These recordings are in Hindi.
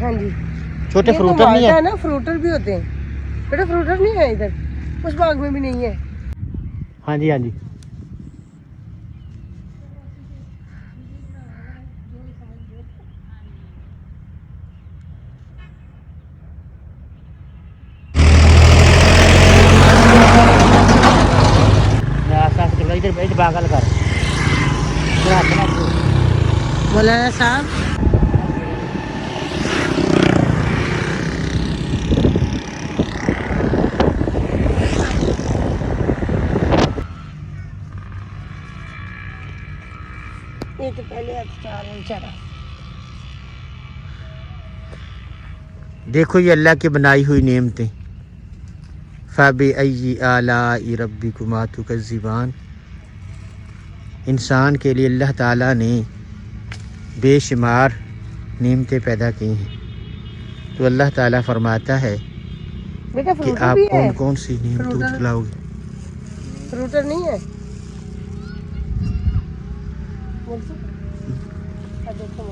हाँ जी। छोटे फ्रूटर नहीं है ना, फ्रूटर भी होते हैं बेटा, फ्रूटर नहीं है इधर, उस बाग में भी नहीं है। हाँ जी, हाँ जी। इधर बागल कर मौलाना साहब, ये तो पहले बेचारा। देखो ये अल्लाह की बनाई हुई नेमतें। फ़बी अय्यि आलाइ रब्बिकुमा तुकज़्ज़िबान। इंसान के लिए अल्लाह ताला ने बेशुमार नेमतें पैदा की हैं। तो अल्लाह ताला फरमाता है बेटा कि फ्रूटर आप भी है। कौन कौन सी नेमतों खिलाओगे। फ्रूटर नहीं है। देखो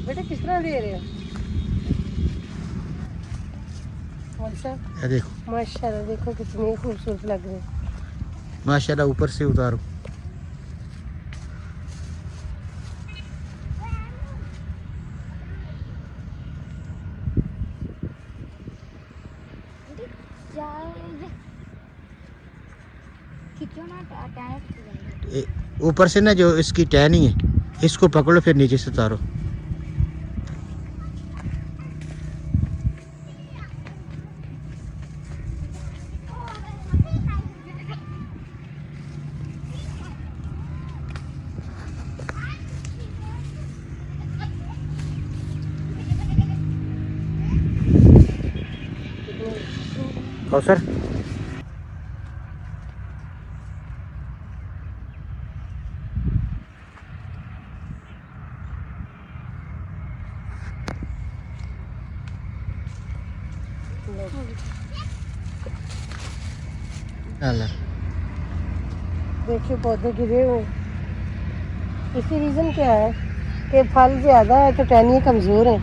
बेटा किस तरह दे रहे हो। देखो माशाल्लाह, देखो कितने खूबसूरत लग रहे हैं। माशाल्लाह, ऊपर से उतारो। ऊपर से ना जो इसकी टहनी है इसको पकड़ो, फिर नीचे से उतारो। सर देखिए पौधे गिरे हुए। इसकी रीज़न क्या है कि फल ज़्यादा है तो टहनियाँ कमज़ोर हैं,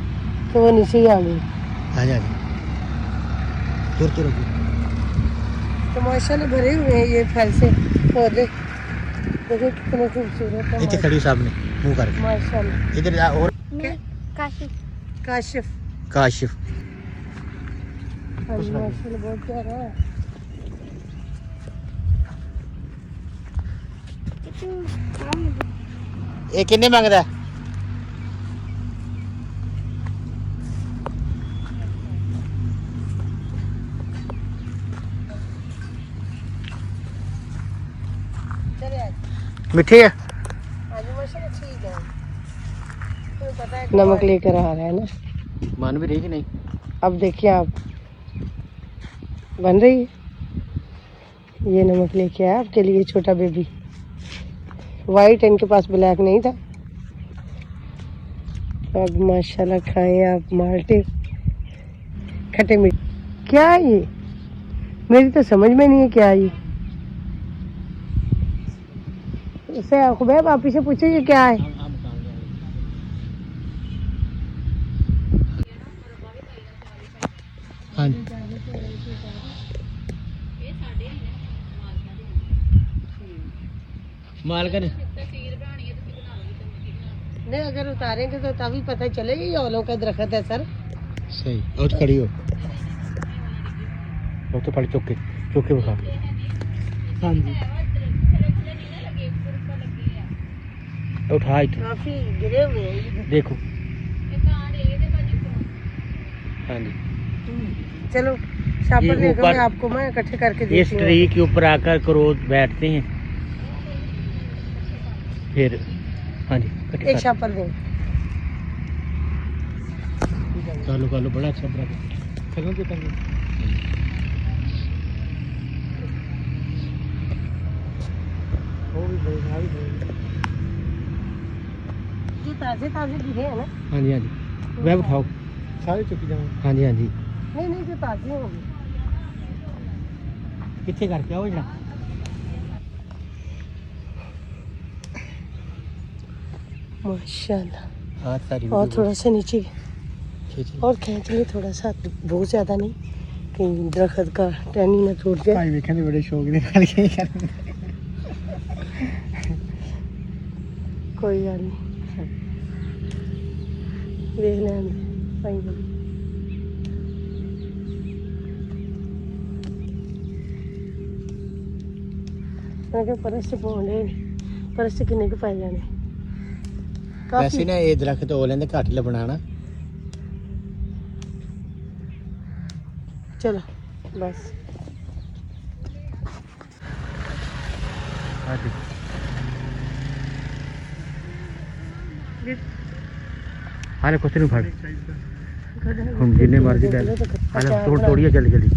तो वो नीचे ही आ गई। तो माशाल्लाह भरे हुए हैं ये फल से पौधे। देखिए कितने खूबसूरत है। इतने खड़ी सामने मुंह करके माशाल्लाह। इधर और काशिफ काशिफ काशिफ। हाँ जी, माशाल्लाह बहुत प्यारा है। ये कितने मांगदा। मीठे है। नमक लेकर आ रहा है ना। मान भी रही कि नहीं। अब देखिए आप, बन रही है। ये नमक लेके आया आपके लिए छोटा बेबी। वाइट, इनके पास ब्लैक नहीं था। अब माशाल्लाह खाएं आप माल्टे खट्टे मीठे। क्या है ये, मेरी तो समझ में नहीं है क्या है ये। इसे खुबैब आप पीछे पूछे ये क्या है। हाँ मालकन नहीं, अगर उतारेंगे तो तभी पता चलेगा ये औलों का दरख्त है सर। सही और खड़ी हो। वो तो पड़ चुके बखा। हाँ जी उठा काफी गिरे हुए हैं। देखो। हाँ जी चलो शापर लेकर मैं आपको मैं इकट्ठे करके देती हूँ। इस ट्री के ऊपर आकर क्रोध बैठते हैं फिर। हाँ जी एक शापर दें। कालो बड़ा अच्छा बड़ा ये ताजे ताजे गिरे हैं ना। हाँ जी वह उठाओ सारे चुकी जाओ। हाँ जी नहीं जो ताजे होंगे। कितने करके आओ जरा। माशाल्लाह। हाथ सारी और थोड़ा सा नीचे खींच और खींच ले थोड़ा सा, बहुत ज़्यादा नहीं, कहीं दरख्त का टहनी ना टूट जाए। भाई वेखने बड़े शौक दे नाल की करन कोई गल नहीं, देख लें भाई। मैं क्या परस पाने, परस किन्ने क पाए जाने वैसे ना ये दरख्त हो लेंदे घट लबना ना। चलो बस। हाले कुछ नहीं फड़ हम जिन्ने मर्जी ले हाले तोड़ तोड़िए जल्दी जल्दी।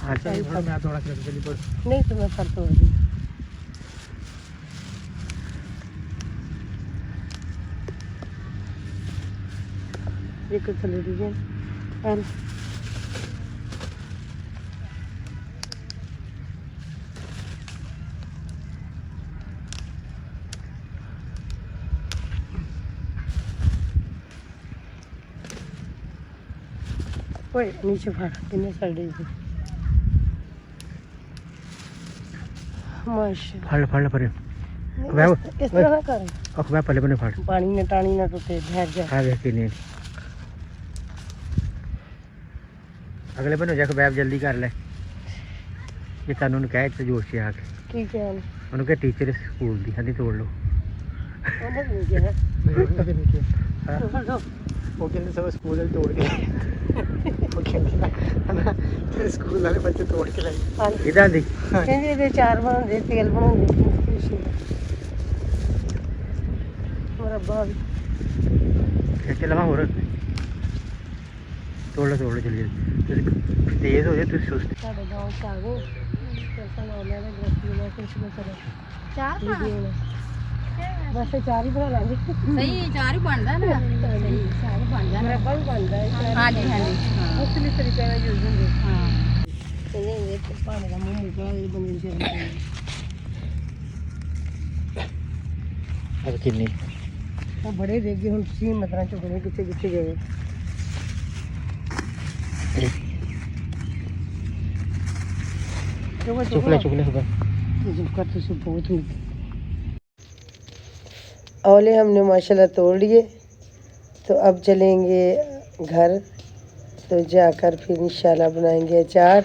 हाल चल मैं थोड़ा सा जल्दी पड़ नहीं तो मैं फल तोड़ दी। ये कुछ चले दीजिए और ओए नीचे फाड़ किन्ने साइड है माशाल्लाह। फड़ फड़ पर इस तरह ना कर, अखबा पहले बने फड़ पानी में टानी ना टूटे, ठहर जा। आ गया किने अगले बने जाके बैब जल्दी कर ले। ये कानून कहे तो जोश से आके ठीक है उनके टीचर स्कूल दी हदी तोड़ लो उन्हें नहीं किया हाँ। वो कहते सब स्कूल में तोड़ के वो कहते स्कूल वाले बच्चे तोड़ के लाए इधर दी कहते ये चार बनाते तेल बनाते मुरब्बा भी चला हो रहा तोड़ लो जल्दी जल्दी तेज हो जाए तुम सुस्त साढ़े गाँव से आ गए कैसा नाम है गृहस्थी में कुछ भी चलो चार बस चार ही बना लेंगे सही चार ही बनता ना सही चार ही बन जाना मुरब्बा भी बनता है हाँ जी हाँ जी मुख्तलिफ तरीके का यूज होंगे हाँ ये पानी का मुंह निकला ये बंदी से अब किन्नी वो बड़े देगी हम सी मतलब चुकने किथे किथे गए चुकले चुकले कर तो बहुत औले हमने माशाल्लाह तोड़ लिए। तो अब चलेंगे घर, तो जाकर फिर इंशाल्लाह बनाएंगे अचार।